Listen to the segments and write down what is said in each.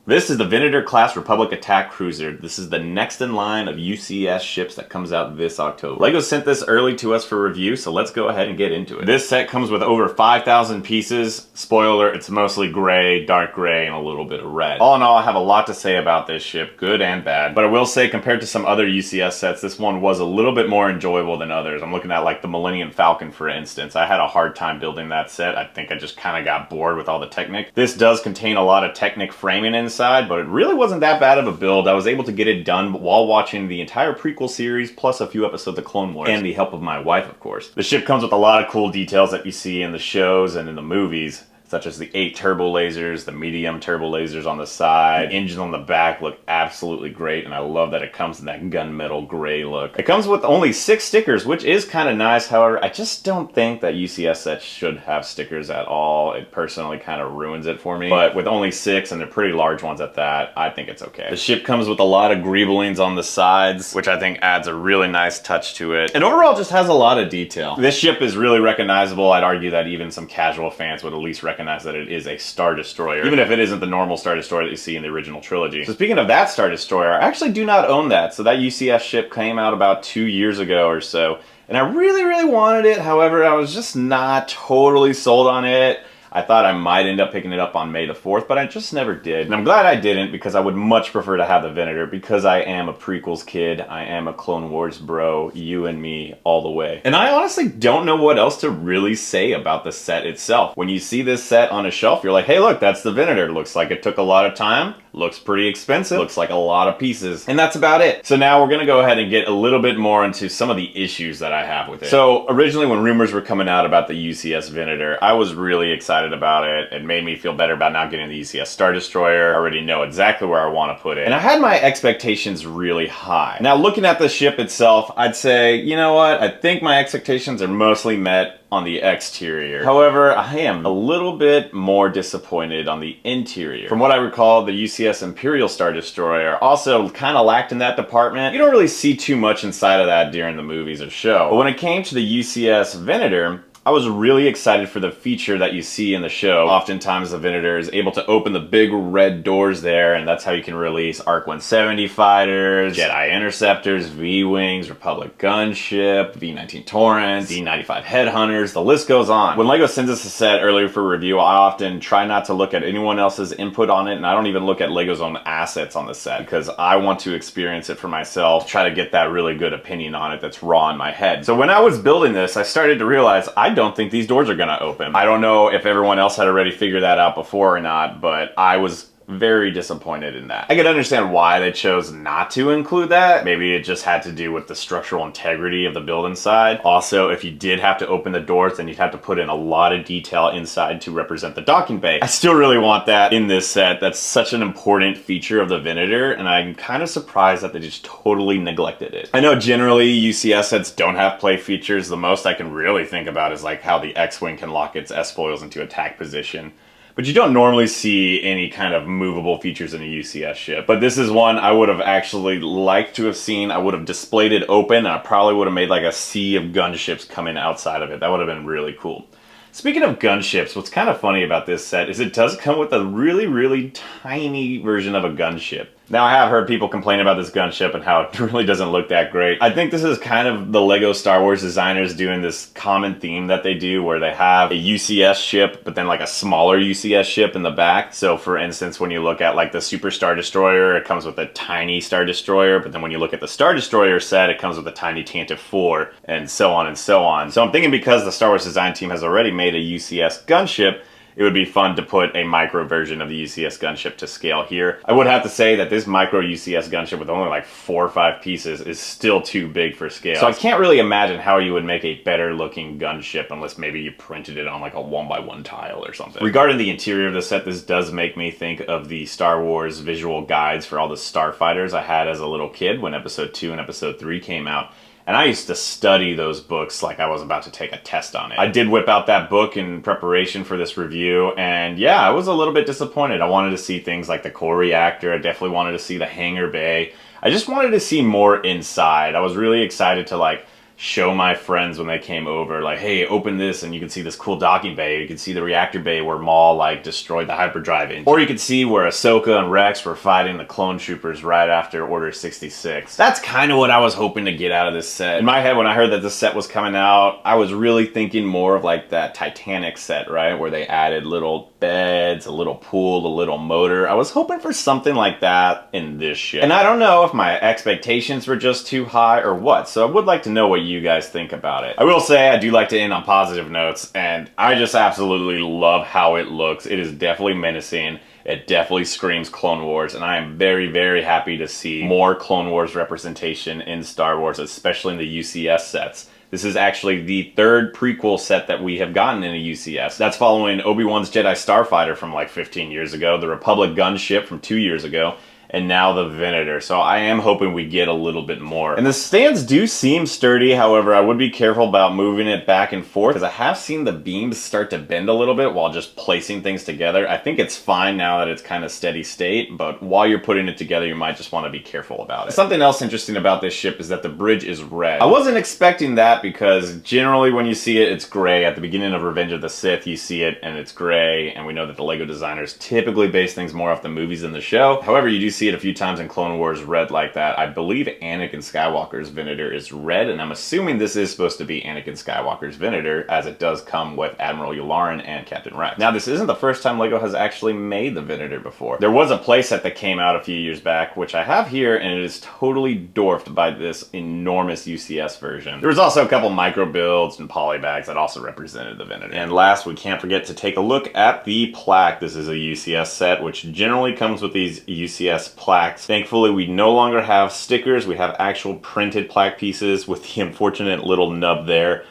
This is the Venator-Class Republic Attack Cruiser. This is the next in line of UCS ships that comes out this October. LEGO sent this early to us for review, so let's go ahead and get into it. This set comes with over 5,000 pieces. Spoiler, it's mostly gray, dark gray, and a little bit of red. All in all, I have a lot to say about this ship, good and bad. But I will say, compared to some other UCS sets, this one was a little bit more enjoyable than others. I'm looking at like the Millennium Falcon, for instance. I had a hard time building that set. I think I just kind of got bored with all the Technic. This does contain a lot of Technic framing inside, but it really wasn't that bad of a build. I was able to get it done while watching the entire prequel series, plus a few episodes of Clone Wars, and the help of my wife, of course. The ship comes with a lot of cool details that you see in the shows and in the movies, such as the 8 turbo lasers, the medium turbo lasers on the side. The engine on the back look absolutely great, and I love that it comes in that gunmetal gray look. It comes with only 6 stickers, which is kind of nice. However, I just don't think that UCS sets should have stickers at all. It personally kind of ruins it for me. But with only 6, and they're pretty large ones at that, I think it's okay. The ship comes with a lot of greeblings on the sides, which I think adds a really nice touch to it. And overall, just has a lot of detail. This ship is really recognizable. I'd argue that even some casual fans would at least recognize that it is a Star Destroyer, even if it isn't the normal Star Destroyer that you see in the original trilogy. So speaking of that Star Destroyer, I actually do not own that. So that UCS ship came out about 2 years ago or so, and I really wanted it. However, I was just not totally sold on it. I thought I might end up picking it up on May the 4th, but I just never did. And I'm glad I didn't, because I would much prefer to have the Venator, because I am a prequels kid, I am a Clone Wars bro, you and me all the way. And I honestly don't know what else to really say about the set itself. When you see this set on a shelf, you're like, hey look, that's the Venator. Looks like it took a lot of time, looks pretty expensive, looks like a lot of pieces. And that's about it. So now we're gonna go ahead and get a little bit more into some of the issues that I have with it. So originally when rumors were coming out about the UCS Venator, I was really excited about it. It made me feel better about not getting the UCS Star Destroyer. I already know exactly where I want to put it. And I had my expectations really high. Now looking at the ship itself, I'd say, you know what? I think my expectations are mostly met on the exterior. However, I am a little bit more disappointed on the interior. From what I recall, the UCS Imperial Star Destroyer also kind of lacked in that department. You don't really see too much inside of that during the movies or show. But when it came to the UCS Venator, I was really excited for the feature that you see in the show. Oftentimes the Venator is able to open the big red doors there, and that's how you can release ARC 170 fighters, Jedi Interceptors, V-Wings, Republic Gunship, V-19 Torrents, D-95 Headhunters, the list goes on. When LEGO sends us a set earlier for review, I often try not to look at anyone else's input on it, and I don't even look at LEGO's own assets on the set, because I want to experience it for myself, try to get that really good opinion on it that's raw in my head. So when I was building this, I started to realize I don't think these doors are gonna open. I don't know if everyone else had already figured that out before or not, but I was very disappointed in that. I could understand why they chose not to include that. Maybe it just had to do with the structural integrity of the build inside. Also, if you did have to open the doors, then you'd have to put in a lot of detail inside to represent the docking bay. I still really want that in this set. That's such an important feature of the Venator, and I'm kind of surprised that they just totally neglected it. I know generally UCS sets don't have play features. The most I can really think about is like how the X-Wing can lock its S-foils into attack position. But you don't normally see any kind of movable features in a UCS ship. But this is one I would have actually liked to have seen. I would have displayed it open, and I probably would have made like a sea of gunships coming outside of it. That would have been really cool. Speaking of gunships, what's kind of funny about this set is it does come with a really tiny version of a gunship. Now, I have heard people complain about this gunship and how it really doesn't look that great. I think this is kind of the LEGO Star Wars designers doing this common theme that they do, where they have a UCS ship, but then like a smaller UCS ship in the back. So for instance, when you look at like the Super Star Destroyer, it comes with a tiny Star Destroyer, but then when you look at the Star Destroyer set, it comes with a tiny Tantive 4, and so on and so on. So I'm thinking, because the Star Wars design team has already made a UCS gunship, it would be fun to put a micro version of the UCS gunship to scale here. I would have to say that this micro UCS gunship with only like 4 or 5 pieces is still too big for scale. So I can't really imagine how you would make a better looking gunship unless maybe you printed it on like a 1x1 tile or something. Regarding the interior of the set, this does make me think of the Star Wars visual guides for all the starfighters I had as a little kid when Episode 2 and Episode 3 came out. And I used to study those books like I was about to take a test on it. I did whip out that book in preparation for this review, and yeah, I was a little bit disappointed. I wanted to see things like the core reactor. I definitely wanted to see the hangar bay. I just wanted to see more inside. I was really excited to like show my friends when they came over, like, hey, open this and you can see this cool docking bay. You can see the reactor bay where Maul like destroyed the hyperdrive engine. Or you could see where Ahsoka and Rex were fighting the clone troopers right after Order 66. That's kind of what I was hoping to get out of this set. In my head, when I heard that this set was coming out, I was really thinking more of like that Titanic set, right? Where they added little beds, a little pool, a little motor. I was hoping for something like that in this ship. And I don't know if my expectations were just too high or what, so I would like to know what you guys think about it. I will say I do like to end on positive notes, and I just absolutely love how it looks. It is definitely menacing. It definitely screams Clone Wars, and I am very, very happy to see more Clone Wars representation in Star Wars, especially in the UCS sets. This is actually the third prequel set that we have gotten in a UCS. That's following Obi-Wan's Jedi Starfighter from like 15 years ago, the Republic gunship from 2 years ago, and now the Venator. So I am hoping we get a little bit more. And the stands do seem sturdy, however, I would be careful about moving it back and forth because I have seen the beams start to bend a little bit while just placing things together. I think it's fine now that it's kind of steady state, but while you're putting it together, you might just want to be careful about it. Something else interesting about this ship is that the bridge is red. I wasn't expecting that because generally when you see it, it's gray. At the beginning of Revenge of the Sith, you see it and it's gray, and we know that the LEGO designers typically base things more off the movies than the show. However, you do see it a few times in Clone Wars red like that. I believe Anakin Skywalker's Venator is red, and I'm assuming this is supposed to be Anakin Skywalker's Venator, as it does come with Admiral Yularen and Captain Rex. Now, this isn't the first time LEGO has actually made the Venator before. There was a playset that came out a few years back, which I have here, and it is totally dwarfed by this enormous UCS version. There was also a couple micro builds and polybags that also represented the Venator. And last, we can't forget to take a look at the Plaque. This is a UCS set, which generally comes with these UCS plaques. Thankfully, we no longer have stickers. We have actual printed plaque pieces with the unfortunate little nub there.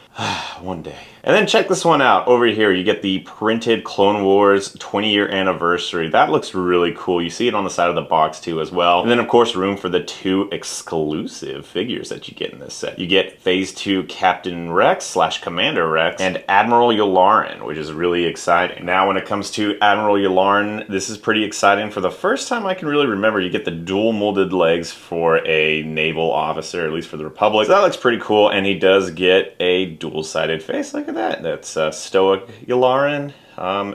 One day. And then check this one out. Over here, you get the printed Clone Wars 20-year anniversary. That looks really cool. You see it on the side of the box too as well. And then of course, room for the 2 exclusive figures that you get in this set. You get Phase 2 Captain Rex / Commander Rex and Admiral Yularen, which is really exciting. Now, when it comes to Admiral Yularen, this is pretty exciting. For the first time I can really remember, you get the dual molded legs for a naval officer, at least for the Republic. So that looks pretty cool, and he does get a dual-sided face. Look at that. That's stoic Yularen,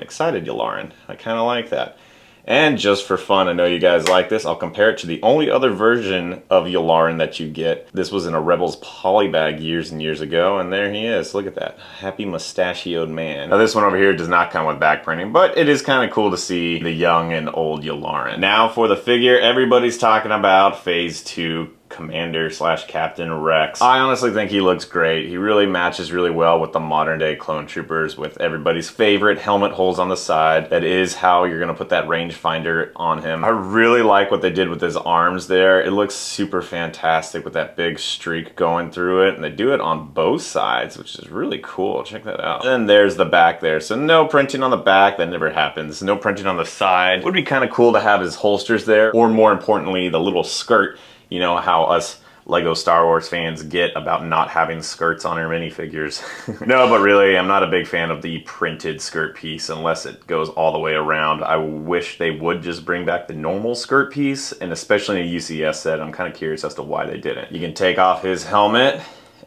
excited Yularen. I kind of like that. And just for fun, I know you guys like this, I'll compare it to the only other version of Yularen that you get. This was in a Rebels polybag years and years ago, and there he is. Look at that. Happy mustachioed man. Now this one over here does not come with back printing, but it is kind of cool to see the young and old Yularen. Now for the figure, everybody's talking about Phase 2 Commander / Captain Rex. I honestly think he looks great. He really matches really well with the modern day clone troopers, with everybody's favorite helmet holes on the side. That is how you're gonna put that rangefinder on him. I really like what they did with his arms there. It looks super fantastic with that big streak going through it, and they do it on both sides, which is really cool. Check that out. And there's the back there. So no printing on the back, that never happens. No printing on the side. Would be kind of cool to have his holsters there, or more importantly, the little skirt. You know how us LEGO Star Wars fans get about not having skirts on our minifigures. No, but really, I'm not a big fan of the printed skirt piece unless it goes all the way around. I wish they would just bring back the normal skirt piece, and especially in a UCS set, I'm kind of curious as to why they didn't. You can take off his helmet,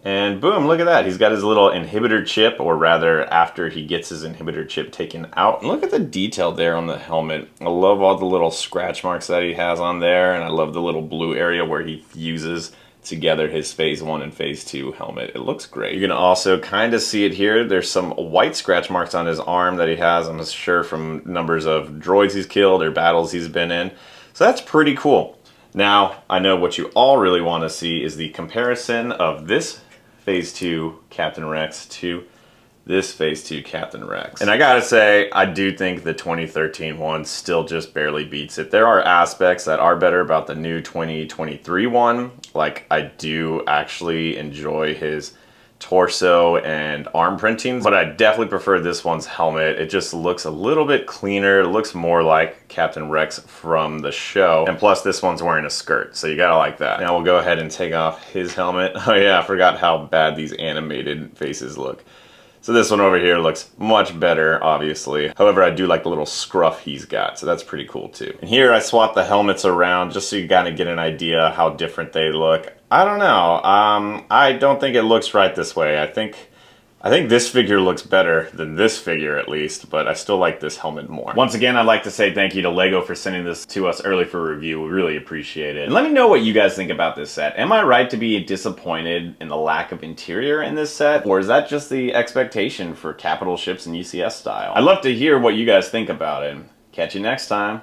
and boom, look at that. He's got his little inhibitor chip, or rather, after he gets his inhibitor chip taken out. And look at the detail there on the helmet. I love all the little scratch marks that he has on there, and I love the little blue area where he fuses together his Phase 1 and Phase 2 helmet. It looks great. You're gonna also kind of see it here. There's some white scratch marks on his arm that he has, I'm sure from numbers of droids he's killed or battles he's been in. So that's pretty cool. Now, I know what you all really want to see is the comparison of this Phase 2 Captain Rex to this Phase 2 Captain Rex. And I gotta say, I do think the 2013 one still just barely beats it. There are aspects that are better about the new 2023 one. Like, I do actually enjoy his torso and arm printing, but I definitely prefer this one's helmet. It just looks a little bit cleaner. It looks more like Captain Rex from the show. And plus this one's wearing a skirt, so you gotta like that. Now we'll go ahead and take off his helmet. Oh yeah, I forgot how bad these animated faces look. So this one over here looks much better, obviously. However, I do like the little scruff he's got, so that's pretty cool too. And here I swapped the helmets around just so you kind of get an idea how different they look. I don't know. I don't think it looks right this way. I think this figure looks better than this figure, at least, but I still like this helmet more. Once again, I'd like to say thank you to LEGO for sending this to us early for review. We really appreciate it. And let me know what you guys think about this set. Am I right to be disappointed in the lack of interior in this set? Or is that just the expectation for capital ships and UCS style? I'd love to hear what you guys think about it. Catch you next time.